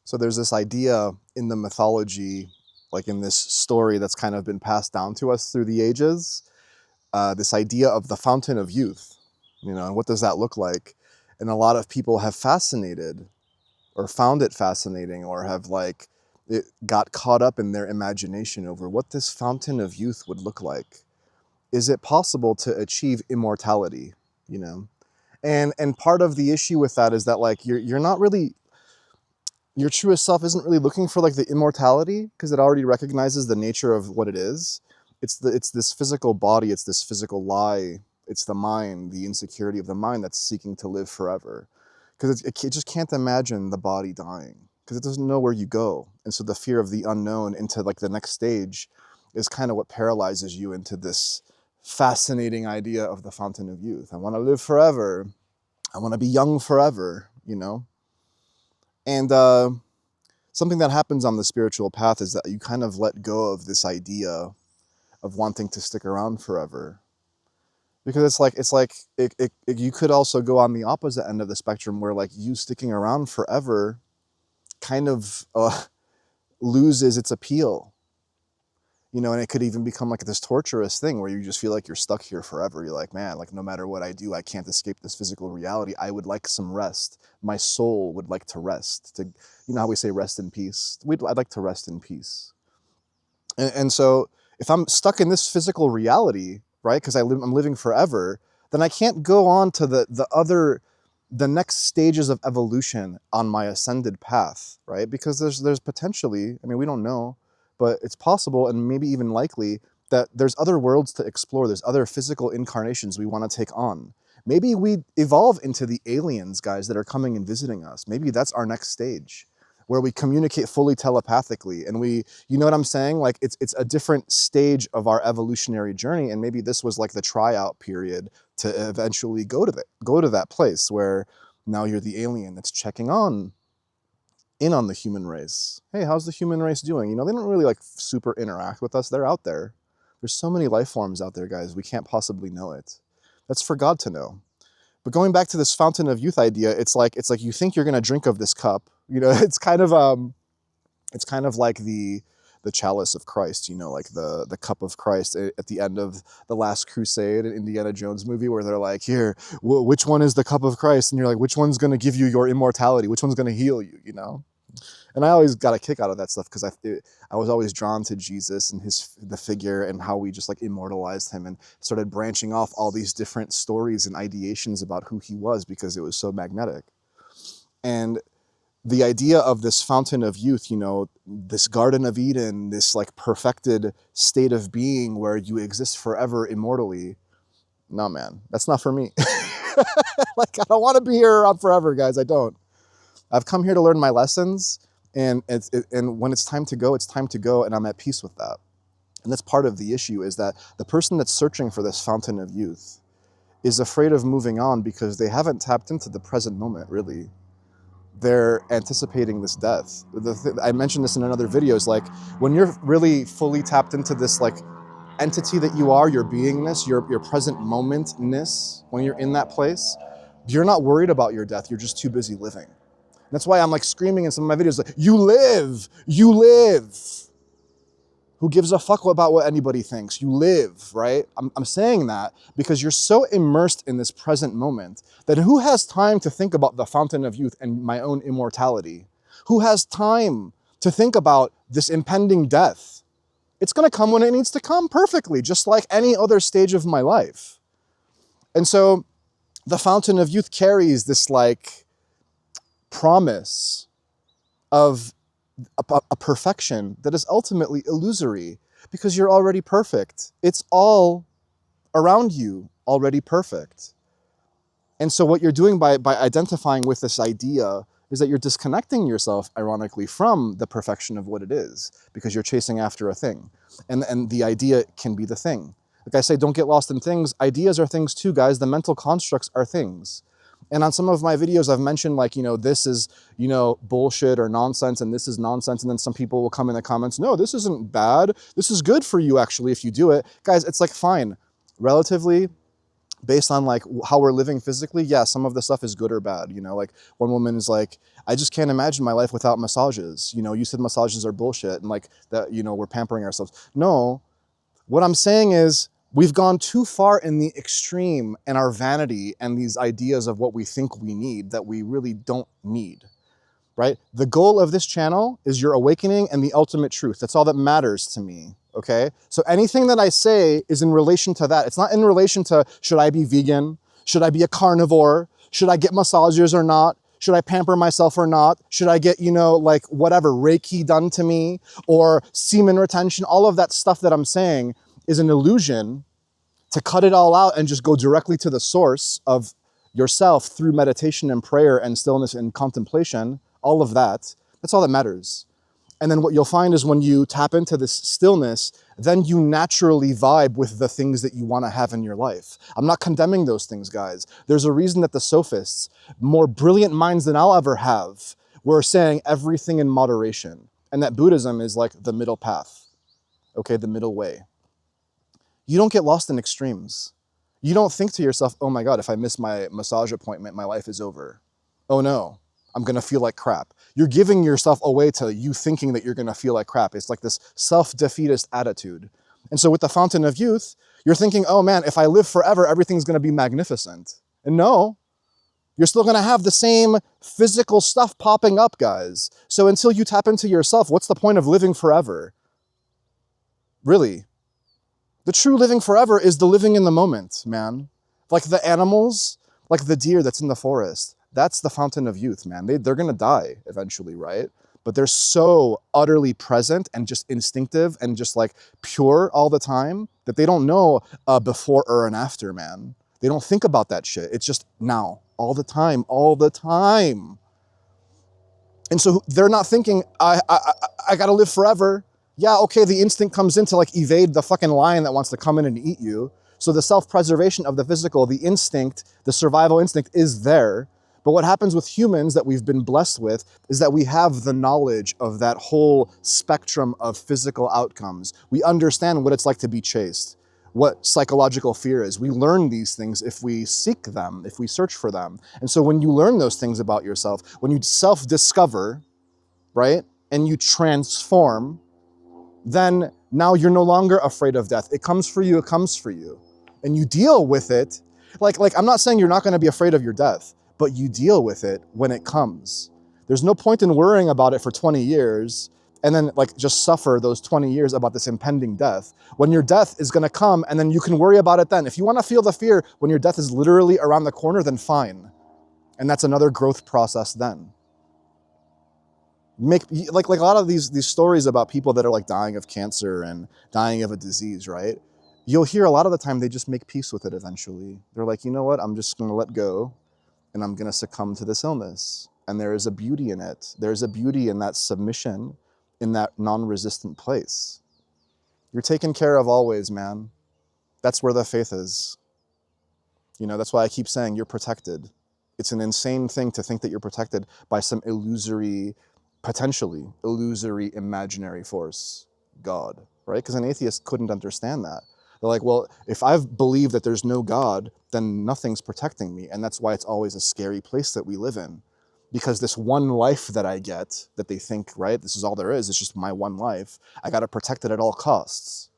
So there's this idea in the mythology, like in this story that's kind of been passed down to us through the ages, this idea of the fountain of youth, and what does that look like? And a lot of people have fascinated or found it fascinating or have it got caught up in their imagination over what this fountain of youth would look like. Is it possible to achieve immortality? And part of the issue with that is that you're not really, your truest self isn't really looking for the immortality, because it already recognizes the nature of what it is. It's this physical body, it's this physical lie, it's the mind, the insecurity of the mind that's seeking to live forever. Because it just can't imagine the body dying, because it doesn't know where you go. And so the fear of the unknown into the next stage is kind of what paralyzes you into this fascinating idea of the fountain of youth. I want to live forever. I want to be young forever, And something that happens on the spiritual path is that you kind of let go of this idea of wanting to stick around forever. Because you could also go on the opposite end of the spectrum, where you sticking around forever kind of loses its appeal. And it could even become this torturous thing where you just feel like you're stuck here forever. You're like, man, no matter what I do, I can't escape this physical reality. I would like some rest. My soul would like to rest. How we say rest in peace? I'd like to rest in peace. And so if I'm stuck in this physical reality, right, because I'm living forever, then I can't go on to the next stages of evolution on my ascended path, right? Because there's potentially, we don't know, but it's possible and maybe even likely that there's other worlds to explore. There's other physical incarnations we want to take on. Maybe we evolve into the aliens, guys, that are coming and visiting us. Maybe that's our next stage, where we communicate fully telepathically. And you know what I'm saying? It's a different stage of our evolutionary journey. And maybe this was the tryout period to eventually go to that place where now you're the alien that's checking in on the human race. Hey, how's the human race doing? They don't really super interact with us. They're out there. There's so many life forms out there, guys. We can't possibly know it. That's for God to know. But going back to this fountain of youth idea, it's like you think you're going to drink of this cup. It's kind of like the chalice of Christ, the cup of Christ at the end of the Last Crusade, an Indiana Jones movie, where they're like, here, which one is the cup of Christ? And you're like, which one's going to give you your immortality? Which one's going to heal you, And I always got a kick out of that stuff, because I was always drawn to Jesus and the figure and how we just immortalized him, and started branching off all these different stories and ideations about who he was, because it was so magnetic. And the idea of this fountain of youth, this Garden of Eden, this perfected state of being where you exist forever immortally. No, man, that's not for me. I don't want to be here around forever, guys. I don't. I've come here to learn my lessons, and when it's time to go, it's time to go, and I'm at peace with that. And that's part of the issue, is that the person that's searching for this fountain of youth is afraid of moving on, because they haven't tapped into the present moment, really. They're anticipating this death. I mentioned this in another video, is when you're really fully tapped into this entity that you are, your beingness, your present momentness, when you're in that place, you're not worried about your death. You're just too busy living. That's why I'm screaming in some of my videos, you live, you live. Who gives a fuck about what anybody thinks? You live, right? I'm saying that because you're so immersed in this present moment that who has time to think about the fountain of youth and my own immortality? Who has time to think about this impending death? It's going to come when it needs to come, perfectly, just like any other stage of my life. And so the fountain of youth carries this promise of a perfection that is ultimately illusory, because you're already perfect. It's all around you already perfect. And so what you're doing by identifying with this idea is that you're disconnecting yourself, ironically, from the perfection of what it is, because you're chasing after a thing. And the idea can be the thing. Like I say, don't get lost in things. Ideas are things too, guys. The mental constructs are things. And on some of my videos, I've mentioned this is, bullshit or nonsense, and this is nonsense. And then some people will come in the comments, no, this isn't bad. This is good for you, actually, if you do it. Guys, it's fine. Relatively, based on how we're living physically, yeah, some of the stuff is good or bad. One woman is I just can't imagine my life without massages. You know, you said massages are bullshit and like that, you know, we're pampering ourselves. No, what I'm saying is we've gone too far in the extreme and our vanity and these ideas of what we think we need that we really don't need, right? The goal of this channel is your awakening and the ultimate truth. That's all that matters to me, okay? So anything that I say is in relation to that. It's not in relation to, should I be vegan? Should I be a carnivore? Should I get massages or not? Should I pamper myself or not? Should I get, you know, like whatever, Reiki done to me or semen retention? All of that stuff that I'm saying is an illusion to cut it all out and just go directly to the source of yourself through meditation and prayer and stillness and contemplation, all of that, that's all that matters. And then what you'll find is when you tap into this stillness, then you naturally vibe with the things that you want to have in your life. I'm not condemning those things, guys. There's a reason that the sophists, more brilliant minds than I'll ever have, were saying everything in moderation. And that Buddhism is like the middle path, okay, the middle way. You don't get lost in extremes. You don't think to yourself, oh my God, if I miss my massage appointment, my life is over. Oh no, I'm gonna feel like crap. You're giving yourself away to you thinking that you're gonna feel like crap. It's like this self-defeatist attitude. And so with the fountain of youth, you're thinking, oh man, if I live forever, everything's gonna be magnificent. And no, you're still gonna have the same physical stuff popping up, guys. So until you tap into yourself, what's the point of living forever? Really? The true living forever is the living in the moment, man. Like the animals, like the deer that's in the forest. That's the fountain of youth, man. They're gonna die eventually, right? But they're so utterly present and just instinctive and just like pure all the time that they don't know a before or an after, man. They don't think about that shit. It's just now, all the time, all the time. And so they're not thinking, I gotta live forever. Yeah, okay, the instinct comes in to like evade the fucking lion that wants to come in and eat you. So the self-preservation of the physical, the instinct, the survival instinct is there. But what happens with humans that we've been blessed with is that we have the knowledge of that whole spectrum of physical outcomes. We understand what it's like to be chased, what psychological fear is. We learn these things if we seek them, if we search for them. And so when you learn those things about yourself, when you self-discover, right, and you transform, then now you're no longer afraid of death. It comes for you, it comes for you. And you deal with it. Like I'm not saying you're not gonna be afraid of your death, but you deal with it when it comes. There's no point in worrying about it for 20 years and then like just suffer those 20 years about this impending death. When your death is gonna come and then you can worry about it then. If you wanna feel the fear when your death is literally around the corner, then fine. And that's another growth process then. Like a lot of these stories about people that are like dying of cancer and dying of a disease, right? You'll hear a lot of the time they just make peace with it eventually. They're like, you know what? I'm just gonna let go and I'm gonna succumb to this illness. And there is a beauty in it. There's a beauty in that submission, in that non-resistant place. You're taken care of always, man. That's where the faith is. You know, that's why I keep saying you're protected. It's an insane thing to think that you're protected by some illusory, potentially illusory imaginary force, God, right? Because an atheist couldn't understand that. They're like, well, if I've believed that there's no God, then nothing's protecting me. And that's why it's always a scary place that we live in. Because this one life that I get, that they think, right, this is all there is, it's just my one life, I gotta protect it at all costs.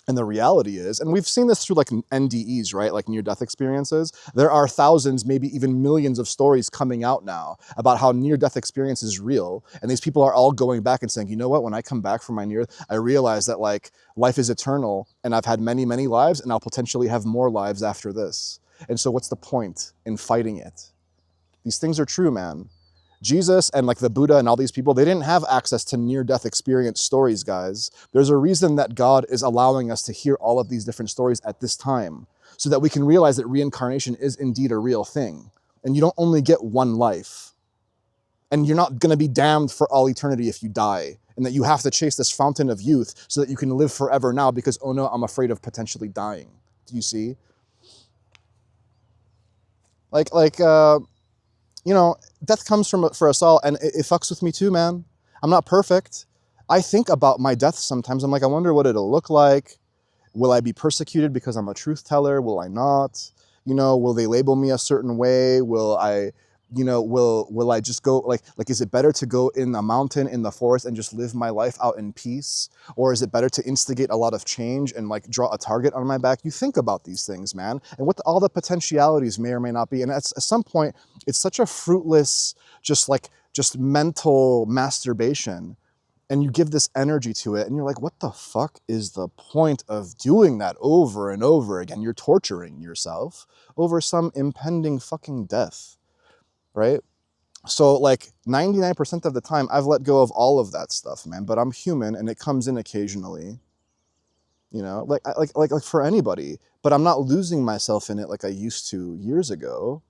And the reality is, and we've seen this through like NDEs, right? Like near-death experiences. There are thousands, maybe even millions of stories coming out now about how near-death experience is real. And these people are all going back and saying, you know what, when I come back from my near, I realize that like life is eternal and I've had many, many lives and I'll potentially have more lives after this. And so what's the point in fighting it? These things are true, man. Jesus and like the Buddha and all these people, they didn't have access to near-death experience stories, guys. There's a reason that God is allowing us to hear all of these different stories at this time so that we can realize that reincarnation is indeed a real thing. And you don't only get one life. And you're not gonna be damned for all eternity if you die. And that you have to chase this fountain of youth so that you can live forever now because, oh no, I'm afraid of potentially dying. Do you see? You know, death comes for us all, and it fucks with me too, man. I'm not perfect. I think about my death sometimes. I'm like, I wonder what it'll look like. Will I be persecuted because I'm a truth teller? Will I not? You know, will they label me a certain way? Will I you know, will I just go, like, is it better to go in a mountain, in the forest, and just live my life out in peace? Or is it better to instigate a lot of change and like draw a target on my back? You think about these things, man, and what all the potentialities may or may not be. And at some point, it's such a fruitless, just mental masturbation. And you give this energy to it, and you're like, what the fuck is the point of doing that over and over again? You're torturing yourself over some impending fucking death, right? So like 99% of the time, I've let go of all of that stuff, man. But I'm human, and it comes in occasionally, you know, like for anybody. But I'm not losing myself in it like I used to years ago.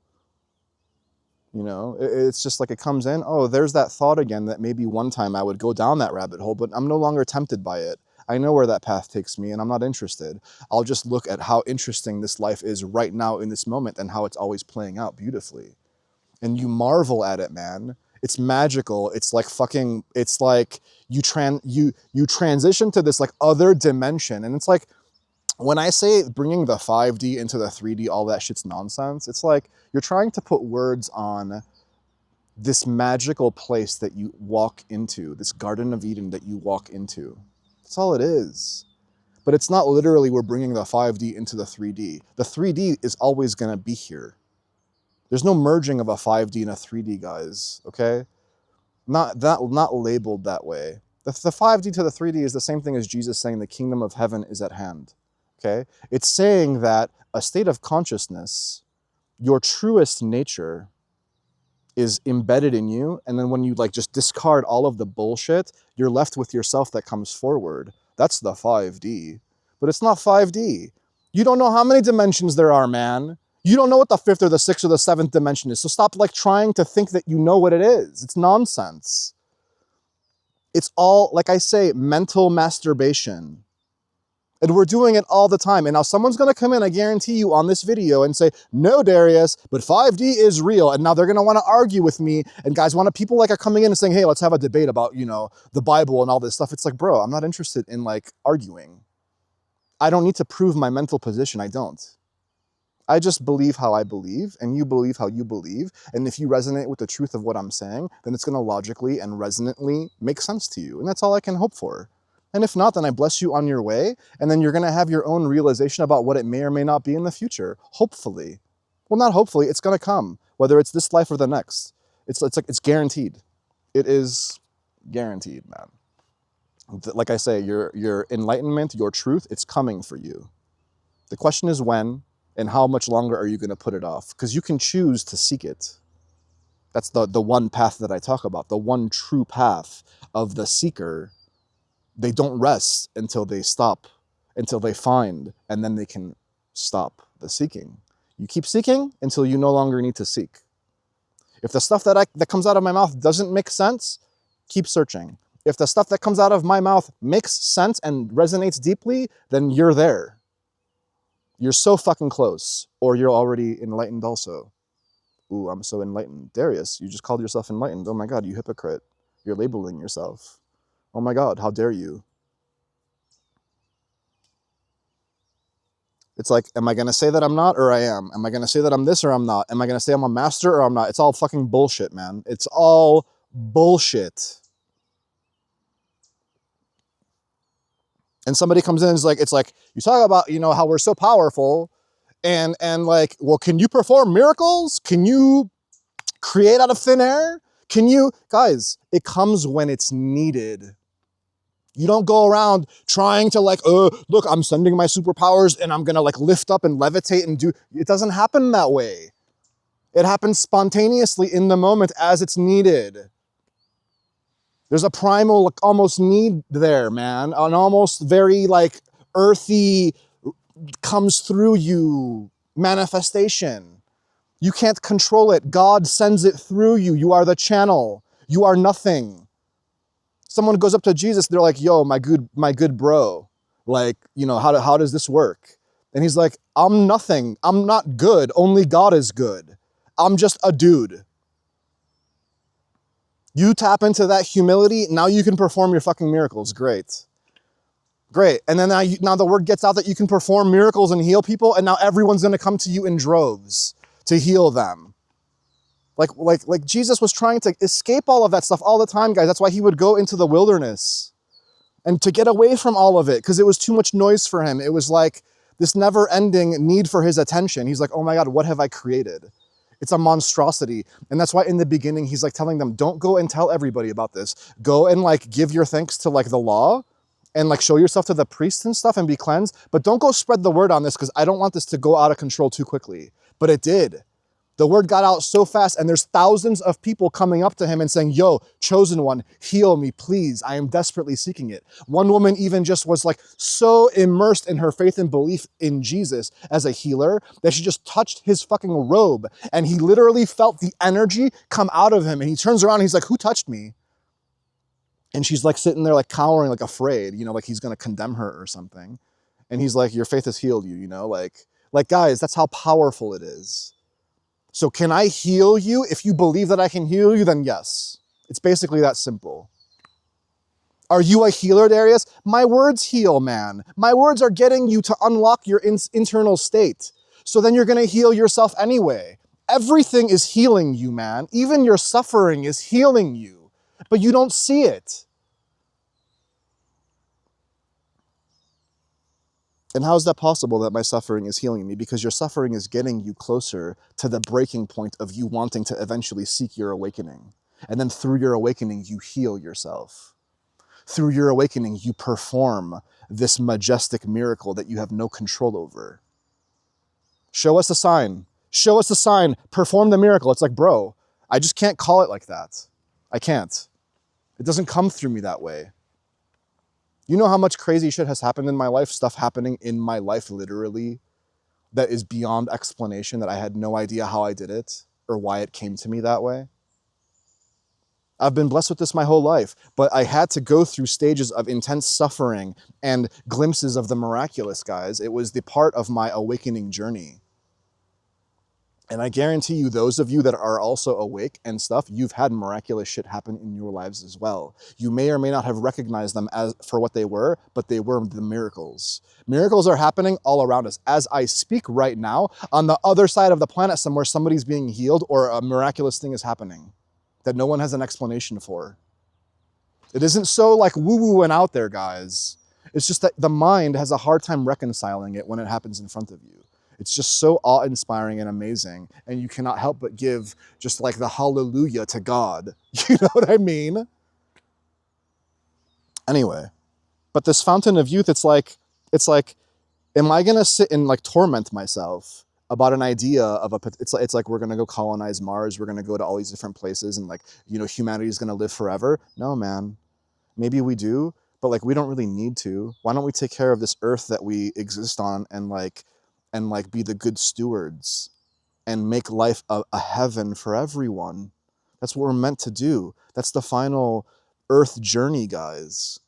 You know, it's just like it comes in, oh, there's that thought again that maybe one time I would go down that rabbit hole, but I'm no longer tempted by it. I know where that path takes me, and I'm not interested. I'll just look at how interesting this life is right now in this moment and how it's always playing out beautifully. And you marvel at it, man. It's magical. It's like fucking, it's like you transition to this like other dimension. And it's like, when I say bringing the 5D into the 3D, all that shit's nonsense. It's like you're trying to put words on this magical place that you walk into, this Garden of Eden that you walk into. That's all it is. But it's not literally we're bringing the 5D into the 3D. The 3D is always going to be here. There's no merging of a 5D and a 3D, guys, okay? Not labeled that way. The 5D to the 3D is the same thing as Jesus saying the kingdom of heaven is at hand. Okay? It's saying that a state of consciousness, your truest nature, is embedded in you, and then when you like just discard all of the bullshit, you're left with yourself that comes forward. That's the 5D. But it's not 5D. You don't know how many dimensions there are, man. You don't know what the 5th or the 6th or the 7th dimension is. So stop like trying to think that you know what it is. It's nonsense. It's all, like I say, mental masturbation. And we're doing it all the time. And now someone's going to come in, I guarantee you, on this video and say, no, Darius, but 5D is real. And now they're going to want to argue with me. And guys, people like are coming in and saying, hey, let's have a debate about, you know, the Bible and all this stuff. It's like, bro, I'm not interested in like arguing. I don't need to prove my mental position. I don't. I just believe how I believe, and you believe how you believe. And if you resonate with the truth of what I'm saying, then it's going to logically and resonantly make sense to you. And that's all I can hope for. And if not, then I bless you on your way, and then you're going to have your own realization about what it may or may not be in the future. Hopefully. Well, not hopefully, it's going to come, whether it's this life or the next. It's guaranteed. It is guaranteed, man. Like I say, your enlightenment, your truth, it's coming for you. The question is when, and how much longer are you going to put it off? Because you can choose to seek it. That's the one path that I talk about, the one true path of the seeker. They don't rest until they stop, until they find, and then they can stop the seeking. You keep seeking until you no longer need to seek. If the stuff that comes out of my mouth doesn't make sense, keep searching. If the stuff that comes out of my mouth makes sense and resonates deeply, then you're there. You're so fucking close, or you're already enlightened also. Ooh, I'm so enlightened. Darius, you just called yourself enlightened. Oh my God, you hypocrite. You're labeling yourself. Oh my God, how dare you? It's like, am I going to say that I'm not or I am? Am I going to say that I'm this or I'm not? Am I going to say I'm a master or I'm not? It's all fucking bullshit, man. It's all bullshit. And somebody comes in and it's like, you talk about, you know, how we're so powerful and like, well, can you perform miracles? Can you create out of thin air? Can you, guys, it comes when it's needed. You don't go around trying to like, look, I'm sending my superpowers and I'm gonna like lift up and levitate and do, it doesn't happen that way. It happens spontaneously in the moment as it's needed. There's a primal, like, almost need there, man. An almost very like earthy comes through you manifestation. You can't control it. God sends it through you. You are the channel. You are nothing. Someone goes up to Jesus, they're like, yo, my good bro, like, you know, how does this work? And he's like, I'm nothing. I'm not good. Only God is good. I'm just a dude. You tap into that humility, now you can perform your fucking miracles. Great. Great. And then now the word gets out that you can perform miracles and heal people, and now everyone's going to come to you in droves to heal them. Like Jesus was trying to escape all of that stuff all the time, guys. That's why he would go into the wilderness and to get away from all of it, because it was too much noise for him. It was like this never-ending need for his attention. He's like, oh my God, what have I created? It's a monstrosity. And that's why in the beginning, he's like telling them, don't go and tell everybody about this. Go and like give your thanks to like the law and like show yourself to the priests and stuff and be cleansed. But don't go spread the word on this, because I don't want this to go out of control too quickly. But it did. The word got out so fast, and there's thousands of people coming up to him and saying, yo, chosen one, heal me, please. I am desperately seeking it. One woman even just was like so immersed in her faith and belief in Jesus as a healer that she just touched his fucking robe, and he literally felt the energy come out of him. And he turns around and he's like, who touched me? And she's like sitting there like cowering, like afraid, you know, like he's going to condemn her or something. And he's like, your faith has healed you, you know, like guys, that's how powerful it is. So can I heal you? If you believe that I can heal you, then yes. It's basically that simple. Are you a healer, Darius? My words heal, man. My words are getting you to unlock your internal state. So then you're going to heal yourself anyway. Everything is healing you, man. Even your suffering is healing you. But you don't see it. And how is that possible that my suffering is healing me? Because your suffering is getting you closer to the breaking point of you wanting to eventually seek your awakening. And then through your awakening, you heal yourself. Through your awakening, you perform this majestic miracle that you have no control over. Show us a sign. Show us a sign. Perform the miracle. It's like, bro, I just can't call it like that. I can't. It doesn't come through me that way. You know how much crazy shit has happened in my life, stuff happening in my life literally that is beyond explanation, that I had no idea how I did it or why it came to me that way. I've been blessed with this my whole life, but I had to go through stages of intense suffering and glimpses of the miraculous, guys. It was the part of my awakening journey. And I guarantee you, those of you that are also awake and stuff, you've had miraculous shit happen in your lives as well. You may or may not have recognized them as for what they were, but they were the miracles. Miracles are happening all around us. As I speak right now, on the other side of the planet somewhere, somebody's being healed or a miraculous thing is happening that no one has an explanation for. It isn't so like woo-woo and out there, guys. It's just that the mind has a hard time reconciling it when it happens in front of you. It's just so awe-inspiring and amazing, and you cannot help but give just like the hallelujah to God. You know what I mean? Anyway, but this fountain of youth, it's like, am I gonna sit and like torment myself about an idea of it's like we're gonna go colonize Mars, we're gonna go to all these different places, and like, you know, humanity is gonna live forever? No, man. Maybe we do, but like we don't really need to. Why don't we take care of this earth that we exist on and be the good stewards and make life a heaven for everyone? That's what we're meant to do. That's the final earth journey, guys.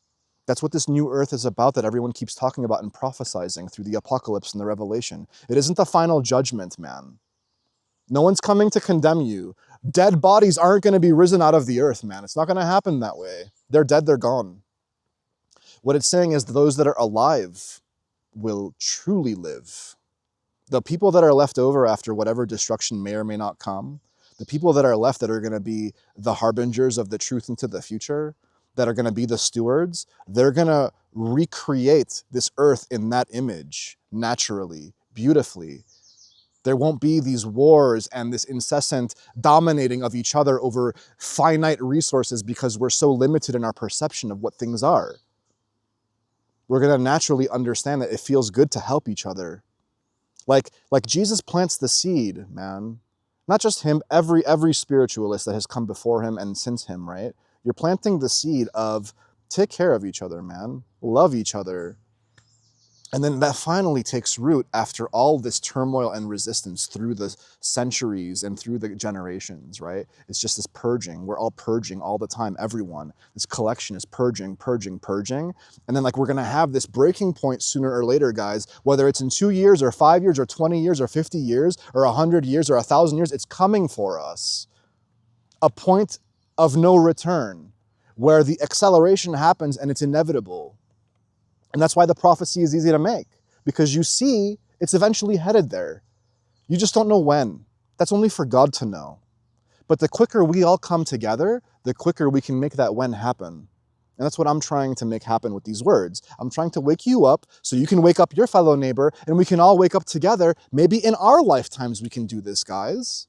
That's what this new earth is about, that everyone keeps talking about and prophesizing through the apocalypse and the revelation. It isn't the final judgment, man. No one's coming to condemn you. Dead bodies aren't going to be risen out of the earth, man. It's not going to happen that way. They're dead, they're gone. What it's saying is those that are alive will truly live. The people that are left over after whatever destruction may or may not come, the people that are left that are going to be the harbingers of the truth into the future, that are going to be the stewards, they're going to recreate this earth in that image naturally, beautifully. There won't be these wars and this incessant dominating of each other over finite resources because we're so limited in our perception of what things are. We're going to naturally understand that it feels good to help each other. Like Jesus plants the seed, man. Not just him, every spiritualist that has come before him and since him, right? You're planting the seed of take care of each other, man. Love each other. And then that finally takes root after all this turmoil and resistance through the centuries and through the generations, right? It's just this purging. We're all purging all the time, everyone. This collection is purging. And then like we're gonna have this breaking point sooner or later, guys, whether it's in 2 years or 5 years or 20 years or 50 years or 100 years or 1,000 years, it's coming for us. A point of no return where the acceleration happens and it's inevitable. And that's why the prophecy is easy to make, because you see it's eventually headed there. You just don't know when. That's only for God to know. But the quicker we all come together, the quicker we can make that when happen. And that's what I'm trying to make happen with these words. I'm trying to wake you up so you can wake up your fellow neighbor, and we can all wake up together. Maybe in our lifetimes we can do this, guys.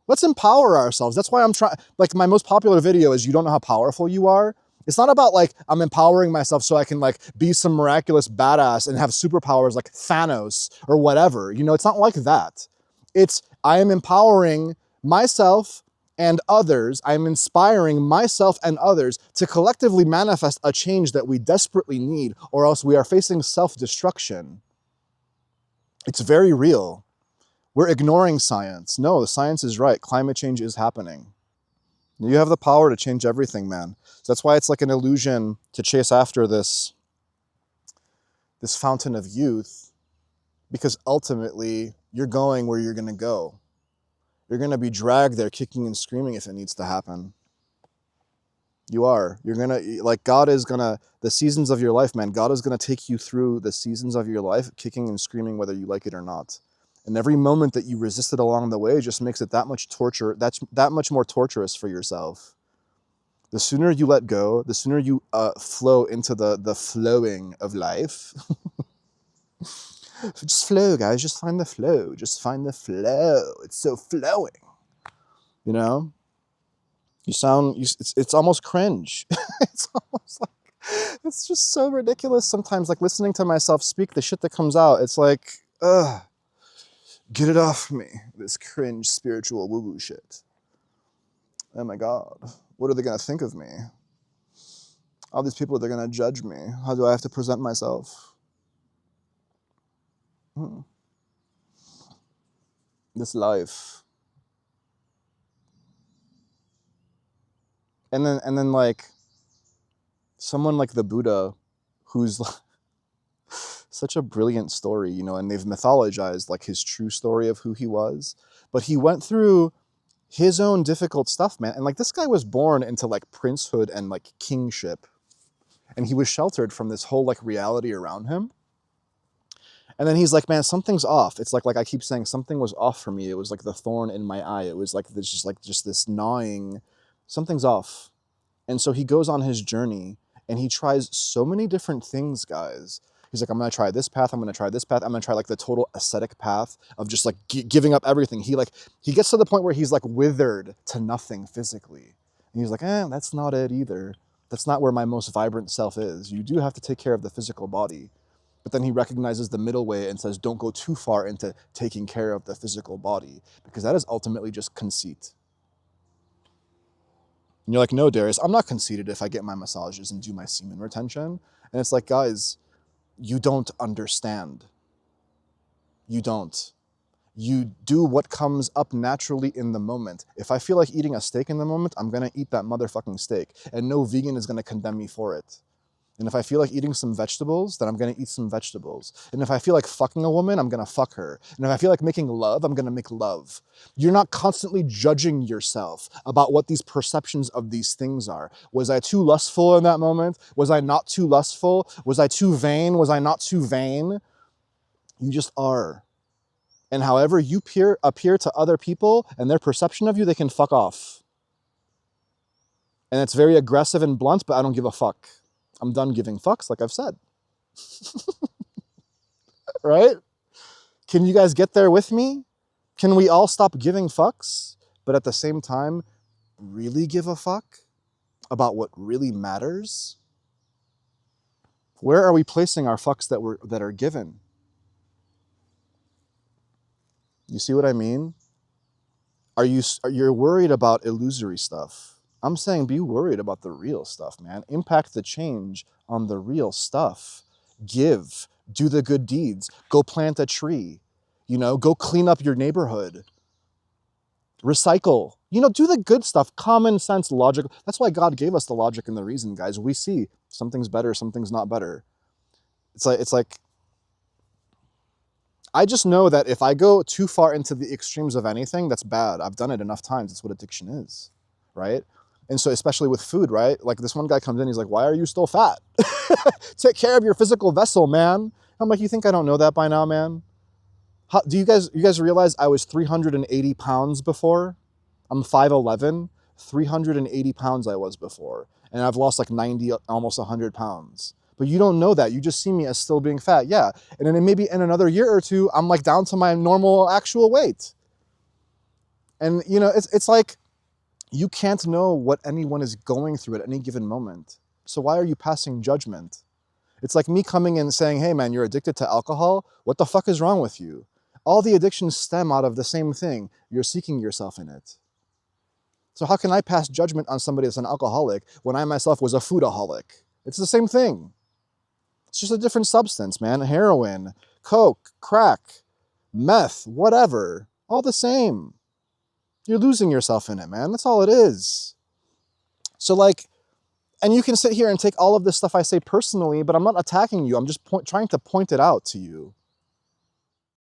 Let's empower ourselves. That's why I'm trying, like my most popular video is you don't know how powerful you are. It's not about like I'm empowering myself so I can like be some miraculous badass and have superpowers like Thanos or whatever. You know, it's not like that. It's I am empowering myself and others. I'm inspiring myself and others to collectively manifest a change that we desperately need, or else we are facing self-destruction. It's very real. We're ignoring science. No, the science is right. Climate change is happening. You have the power to change everything, man. So that's why it's like an illusion to chase after this fountain of youth, because ultimately you're going where you're going to go. You're going to be dragged there kicking and screaming if it needs to happen. You are. You're going to, like, God is going to, the seasons of your life, man, God is going to take you through the seasons of your life kicking and screaming whether you like it or not. And every moment that you resisted along the way just makes it that much torture, that's that much more torturous for yourself. The sooner you let go, the sooner you flow into the flowing of life. Just flow, guys. Just find the flow. Just find the flow. It's so flowing. You know? You sound, it's almost cringe. It's almost like, it's just so ridiculous sometimes. Like listening to myself speak, the shit that comes out, it's like, ugh. Get it off me, this cringe spiritual woo-woo shit. Oh my God, what are they gonna think of me? All these people, they're gonna judge me. How do I have to present myself? This life. And then like, someone like the Buddha, who's such a brilliant story, you know, and they've mythologized like his true story of who he was. But he went through his own difficult stuff, man. And like this guy was born into like princehood and like kingship. And he was sheltered from this whole like reality around him. And then he's like, man, something's off. It's like I keep saying, something was off for me. It was like the thorn in my eye. It was like this, just this gnawing, something's off. And so he goes on his journey and he tries so many different things, guys. He's like, I'm going to try this path. I'm going to try this path. I'm going to try like the total ascetic path of just like giving up everything. He gets to the point where he's like withered to nothing physically. And he's like, that's not it either. That's not where my most vibrant self is. You do have to take care of the physical body. But then he recognizes the middle way and says, don't go too far into taking care of the physical body, because that is ultimately just conceit. And you're like, no, Darius, I'm not conceited if I get my massages and do my semen retention. And it's like, guys, you don't understand. You don't. You do what comes up naturally in the moment. If I feel like eating a steak in the moment, I'm going to eat that motherfucking steak. And no vegan is going to condemn me for it. And if I feel like eating some vegetables, then I'm going to eat some vegetables. And if I feel like fucking a woman, I'm going to fuck her. And if I feel like making love, I'm going to make love. You're not constantly judging yourself about what these perceptions of these things are. Was I too lustful in that moment? Was I not too lustful? Was I too vain? Was I not too vain? You just are. And however you appear to other people and their perception of you, they can fuck off. And it's very aggressive and blunt, but I don't give a fuck. I'm done giving fucks, like I've said. Right? Can you guys get there with me? Can we all stop giving fucks, but at the same time, really give a fuck about what really matters? Where are we placing our fucks that are given? You see what I mean? You're worried about illusory stuff. I'm saying be worried about the real stuff, man. Impact the change on the real stuff. Give. Do the good deeds. Go plant a tree. You know, go clean up your neighborhood. Recycle. You know, do the good stuff. Common sense, logical. That's why God gave us the logic and the reason, guys. We see something's better, something's not better. It's like I just know that if I go too far into the extremes of anything, that's bad. I've done it enough times. That's what addiction is, right? And so especially with food, right? Like this one guy comes in, he's like, why are you still fat? Take care of your physical vessel, man. I'm like, you think I don't know that by now, man? Do you guys realize I was 380 pounds before? I'm 5'11", 380 pounds I was before. And I've lost like 90, almost 100 pounds. But you don't know that. You just see me as still being fat. Yeah. And then maybe in another year or two, I'm like down to my normal actual weight. And, you know, it's like you can't know what anyone is going through at any given moment. So why are you passing judgment? It's like me coming in and saying, hey man, you're addicted to alcohol. What the fuck is wrong with you? All the addictions stem out of the same thing. You're seeking yourself in it. So how can I pass judgment on somebody that's an alcoholic when I myself was a foodaholic? It's the same thing. It's just a different substance, man. Heroin, coke, crack, meth, whatever. All the same. You're losing yourself in it, man. That's all it is. So like, and you can sit here and take all of this stuff I say personally, but I'm not attacking you. I'm just trying to point it out to you.